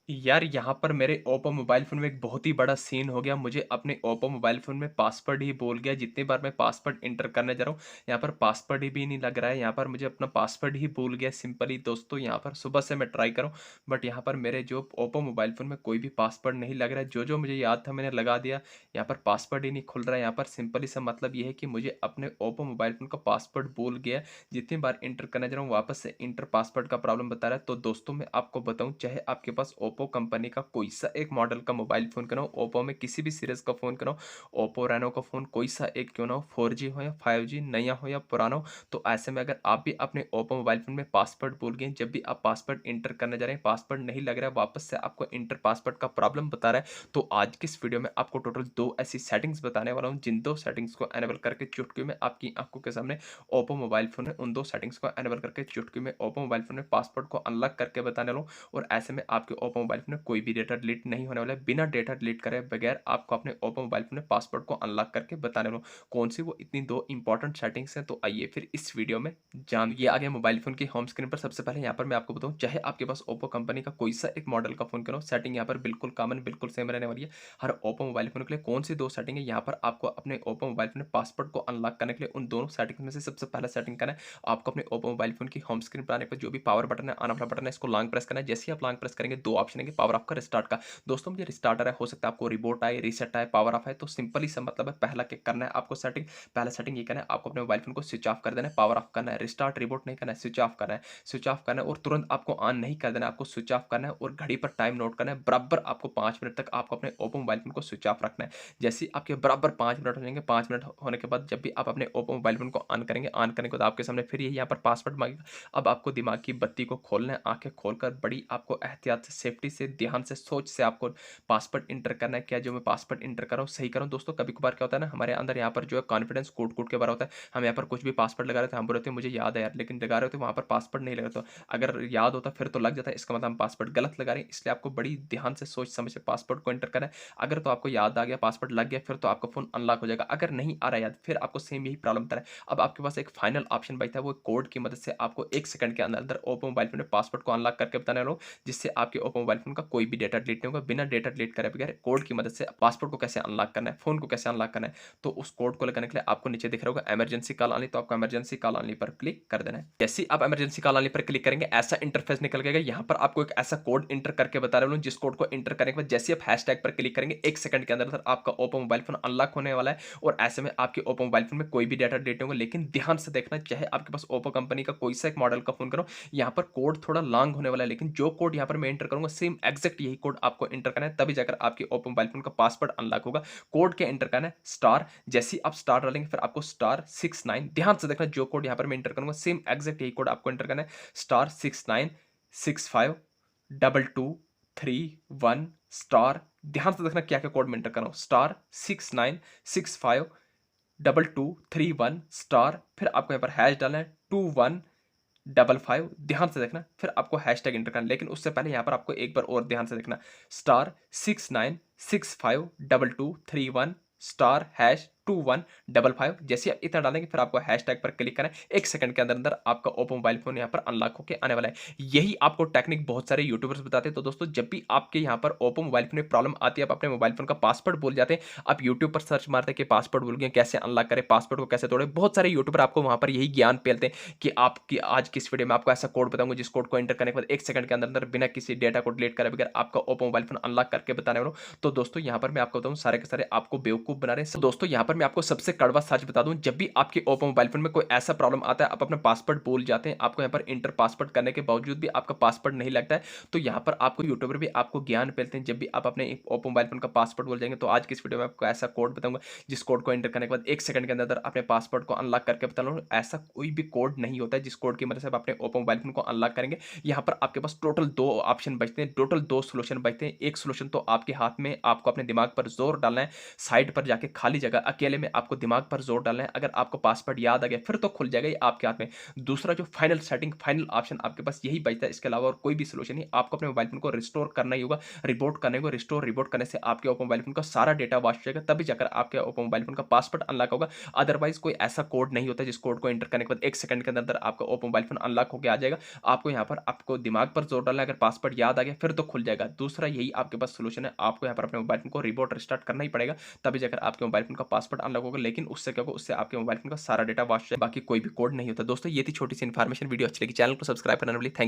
यार यहाँ पर मेरे ओप्पो मोबाइल फ़ोन में एक बहुत ही बड़ा सीन हो गया। मुझे अपने ओप्पो मोबाइल फ़ोन में पासवर्ड ही भूल गया। जितनी बार मैं पासवर्ड एंटर करने जा रहा हूँ, यहाँ पर पासवर्ड ही भी नहीं लग रहा है। यहाँ पर मुझे अपना पासवर्ड ही भूल गया सिंपली दोस्तों। यहाँ पर सुबह से मैं ट्राई कर रहा हूँ, बट यहाँ पर मेरे जो ओप्पो मोबाइल फ़ोन में कोई भी पासवर्ड नहीं लग रहा है। जो मुझे याद था मैंने लगा दिया, यहाँ पर पासवर्ड ही नहीं खुल रहा है। यहाँ पर सिंपली सा मतलब ये है कि मुझे अपने ओप्पो मोबाइल फ़ोन का पासवर्ड भूल गया। जितनी बार एंटर करने जा रहा हूँ, वापस से एंटर पासवर्ड का प्रॉब्लम बता रहा है। तो दोस्तों मैं आपको बताऊँ, चाहे आपके पास ओप्पो कंपनी का कोई सा एक मॉडल का मोबाइल फ़ोन क्यों ना हो, ओप्पो में किसी भी सीरीज़ का फ़ोन क्यों ना हो, ओप्पो रेनो का फ़ोन कोई सा एक क्यों ना हो, 4G हो या 5G, नया हो या पुराना हो, तो ऐसे में अगर आप भी अपने ओप्पो मोबाइल फ़ोन में पासवर्ड भूल गए, जब भी आप पासवर्ड एंटर करने जा रहे हैं, पासवर्ड नहीं लग रहा है, वापस से आपको एंटर पासवर्ड का प्रॉब्लम बता रहा है, तो आज की इस वीडियो में आपको टोटल 2 ऐसी सेटिंग्स बताने वाला हूँ, जिन 2 सेटिंग्स को एनेबल करके चुटकी में आपकी आँखों के सामने ओप्पो मोबाइल फ़ोन है, उन 2 सेटिंग्स को एनेबल करके चुटकी में ओप्पो मोबाइल फ़ोन में पासवर्ड को अनलॉक करके बताने वाला हूँ। और ऐसे में आपके ओप्पो मोबाइल फ़ोन में कोई भी डेटा डिलीट नहीं होने वाला है। बिना डेटा डिलीट करे बगैर आपको अपने ओप्पो मोबाइल फ़ोन में पासवर्ड को अनलॉक करके बताने वाला हूँ। कौन सी वो इतनी 2 इंपॉर्टेंट सेटिंग्स हैं, तो आइए फिर इस वीडियो में जान ये आ गया मोबाइल फ़ोन की होम स्क्रीन पर। सबसे पहले यहाँ पर मैं आपको बताऊँ, चाहे आपके पास ओप्पो कंपनी का कोई सा एक मॉडल का फ़ोन क्यों ना हो, सेटिंग यहाँ पर बिल्कुल कॉमन, बिल्कुल सेम रहने वाली है। हर ओप्पो मोबाइल फ़ोन के लिए कौन सी 2 सेटिंग है, यहाँ पर आपको अपने ओप्पो मोबाइल फ़ोन में पासवर्ड को अनलॉक करने के लिए उन दोनों सेटिंग्स में से सबसे पहला सेटिंग करना है। आपको अपने ओप्पो मोबाइल फ़ोन की होम स्क्रीन पर आने पर जो भी पावर बटन है, ऑन ऑफ वाला बटन है, इसको लॉन्ग प्रेस करना है। जैसे ही आप लॉन्ग प्रेस करेंगे, 2 ऑप्शन आएंगे पावर ऑफ का, रिस्टार्ट का। दोस्तों मुझे रिस्टार्ट आ रहा है, हो सकता है आपको रिबूट आए, रीसेट आए, पावर ऑफ आए, तो सिंपली सा मतलब है पहला क्या करना है आपको सेटिंग। पहला सेटिंग ये करना है, आपको अपने मोबाइल फ़ोन को स्विच ऑफ कर देना है, पावर ऑफ करना है, रिस्टार्ट रिबूट नहीं करना है, स्विच ऑफ करना है। स्विच ऑफ करना है और तुरंत आपको ऑन नहीं कर देना है, आपको स्विच ऑफ करना है और घड़ी पर टाइम नोट करना है। बराबर आपको 5 मिनट तक आपको अपने ओप्पो मोबाइल फ़ोन को स्विच ऑफ रखना है। जैसे ही आपके बराबर 5 मिनट हो जाएंगे, 5 मिनट होने के बाद जब भी आप अपने ओप्पो मोबाइल फ़ोन को ऑन करेंगे, ऑन करने के बाद आपके सामने फिर यही यहाँ पर पासवर्ड मांगेगा। अब आपको दिमाग की बत्ती को खोलना है, आंखें खोलकर बड़ी आपको एहतियात से, सेफ्टी से, ध्यान से, सोच से आपको पासवर्ड इंटर करना है। क्या जो मैं पासवर्ड इंटर कर रहा हूँ सही कर रहा हूँ? दोस्तों कभी कभार क्या होता है ना, हमारे अंदर यहाँ पर जो है कॉन्फिडेंस कूट कूट के भरा होता है। हम यहाँ पर कुछ भी पासवर्ड लगा रहे थे, हम बोल रहे थे मुझे याद है यार, लेकिन लगा रहे थे वहाँ पर पासवर्ड नहीं लगा। तो अगर याद होता फिर तो लग जाता है, इसका मतलब हम पासवर्ड गलत लगा रहे हैं। इसलिए आपको बड़ी ध्यान से सोच समझ के पासवर्ड को इंटर करना है। अगर तो आपको याद आ गया, पासवर्ड लग गया, फिर तो आपका फोन अनलॉक हो जाएगा। अगर नहीं आ रहा याद, फिर आपको सेम यही प्रॉब्लम बता रहा है। अब आपके पास एक फाइनल ऑप्शन बचता है, वो कोड की मदद से आपको 1 सेकंड के अंदर अंदर ओप्पो मोबाइल फोन में पासवर्ड को अनलॉक करके बताने वाला हूँ, जिससे आपके ओप्पो मोबाइल फोन का कोई भी डेटा डिलीट नहीं होगा। बिना डेटा डिलीट करे बगैर कोड की मदद से पासवर्ड को कैसे अनलॉक करना है, फोन को कैसे अनलॉक करना है, तो उस कोड को लगाने के लिए आपको नीचे दिख रहा होगा इमरजेंसी कॉल ऑनली, तो आपको इमरजेंसी कॉल ऑनली पर क्लिक कर देना है। जैसे ही आप इमरजेंसी कॉल ऑनली पर क्लिक करेंगे, ऐसा इंटरफेस निकल गएगा। यहाँ पर आपको एक ऐसा कोड इंटर करके बता रहा हूँ, जिस कोड को इंटर करने के बाद जैसे आप हैशटैग पर क्लिक करेंगे, 1 सेकंड के अंदर अंदर आपका ओप्पो मोबाइल फोन अनलॉक होने वाला है। और ऐसे में आपके ओप्पो मोबाइल फोन में कोई भी डेटा डिलीट नहीं होगा। लेकिन ध्यान से देखना, चाहे आपके पास ओप्पो कंपनी का कोई सा एक मॉडल का फोन करो, यहाँ पर कोड थोड़ा लॉन्ग होने वाला है, लेकिन जो कोड यहाँ पर मैं एंटर करूंगा, सेम एग्जैक्ट यही कोड आपको एंटर करना है, तभी जाकर आपके ओप्पो मोबाइल फोन का पासवर्ड अनलॉक होगा। कोड के एंटर करना है स्टार, जैसे ही आप स्टार डालेंगे फिर आपको *69, ध्यान से देखना जो कोड यहाँ पर मैं एंटर करूंगा, सेम एग्जैक्ट यही कोड आपको एंटर करना है। *69652231 स्टार, ध्यान से देखना क्या क्या कोड में एंटर कर रहा हूँ। *69652231 स्टार, फिर आपको यहाँ पर हैश डालना है 2155, ध्यान से देखना, फिर आपको हैशटैग एंटर करना है। लेकिन उससे पहले यहाँ पर आपको एक बार और ध्यान से देखना, *69652231 स्टार हैश 2155, जैसे आप इतना डालेंगे फिर आपको हैशटैग पर क्लिक करना है। 1 सेकंड के अंदर अंदर आपका ओप्पो मोबाइल फोन यहाँ पर अनलॉक होकर आने वाला है। यही आपको टेक्निक बहुत सारे यूट्यूबर्स बताते हैं। तो दोस्तों जब भी आपके यहाँ पर ओप्पो मोबाइल फोन में प्रॉब्लम आती है, आप अपने मोबाइल फोन का पासवर्ड भूल जाते हैं, आप यूट्यूब पर सर्च मारते हैं कि पासवर्ड भूल गए, कैसे अनलॉक करें, पासवर्ड को कैसे तोड़े, बहुत सारे यूट्यूबर आपको वहां पर यही ज्ञान पेलते हैं कि आपकी आज की इस वीडियो में आपको ऐसा कोड बताऊंगा, जिस कोड को एंटर करने के बाद 1 सेकंड के अंदर अंदर बिना किसी डेटा को डिलीट करे बगैर आपका ओप्पो मोबाइल फोन अनलॉक करके बताने वाला हूं। तो दोस्तों यहाँ पर मैं आपको बताऊं, सारे के सारे आपको बेवकूफ बना रहे हैं। तो दोस्तों यहाँ पर मैं आपको सबसे कड़वा सच बता दूं, जब भी आपके ओप्पो मोबाइल फोन में कोई ऐसा प्रॉब्लम आता है, आप अपना पासवर्ड भूल जाते हैं, आपको यहाँ पर इंटर पासवर्ड करने के बावजूद भी आपका पासवर्ड नहीं लगता है, तो यहाँ पर आपको यूट्यूबर भी आपको ज्ञान पेलते हैं। जब भी आप अपने ओप्पो मोबाइल फोन का पासवर्ड भूल जाएंगे, तो आज की इस वीडियो में आपको ऐसा कोड बताऊंगा, जिस कोड को एंटर करने के बाद 1 सेकंड के अंदर अपने पासवर्ड को अनलॉक करके बता रहा हूं। ऐसा कोई भी कोड नहीं होता है जिस कोड की मदद से आप अपने ओप्पो मोबाइल फोन को अनलॉक करेंगे। यहाँ पर आपके पास टोटल 2 ऑप्शन बचते हैं, टोटल 2 सॉल्यूशन बचते हैं। एक सॉल्यूशन तो आपके हाथ में, आपको अपने दिमाग पर जोर डालना है, साइड पर जाके खाली जगह अकेले पहले में आपको दिमाग पर जोर डालना है। अगर आपको पासवर्ड याद आ गया फिर तो खुल जाएगा, ये आपके हाथ में। दूसरा जो फाइनल सेटिंग, फाइनल ऑप्शन आपके पास यही बचता है, इसके अलावा और कोई भी सॉल्यूशन नहीं। आपको अपने मोबाइल फोन को रिस्टोर करना ही होगा, रिबूट करने को। रिस्टोर रिबूट करने से आपके ओप्पो मोबाइल फोन का सारा डेटा वॉश हो जाएगा, तभी जाकर आपके ओप्पो मोबाइल फोन का पासवर्ड अनलॉक होगा। अदरवाइज कोई ऐसा कोड नहीं होता जिस कोड को एंटर करने के बाद 1 सेकंड के अंदर आपका ओप्पो मोबाइल फोन अनलॉक होके आ जाएगा। आपको यहाँ पर आपको दिमाग पर जोर डालना है, अगर पासवर्ड याद आ गया फिर तो खुल जाएगा। दूसरा यही आपके पास सॉल्यूशन है, आपको यहाँ पर अपने मोबाइल फोन को रिबूट रिस्टार्ट करना ही पड़ेगा, तभी जाकर आपके मोबाइल फोन का पासवर्ड अनलॉक होगा। लेकिन उससे क्या होगा, उससे आपके मोबाइल फोन का सारा डेटा वॉश, बाकी कोई भी कोड नहीं होता। दोस्तों ये थी छोटी सी इन्फॉर्मेशन। वीडियो अच्छी लगी चैनल को सब्सक्राइब करना, थैंक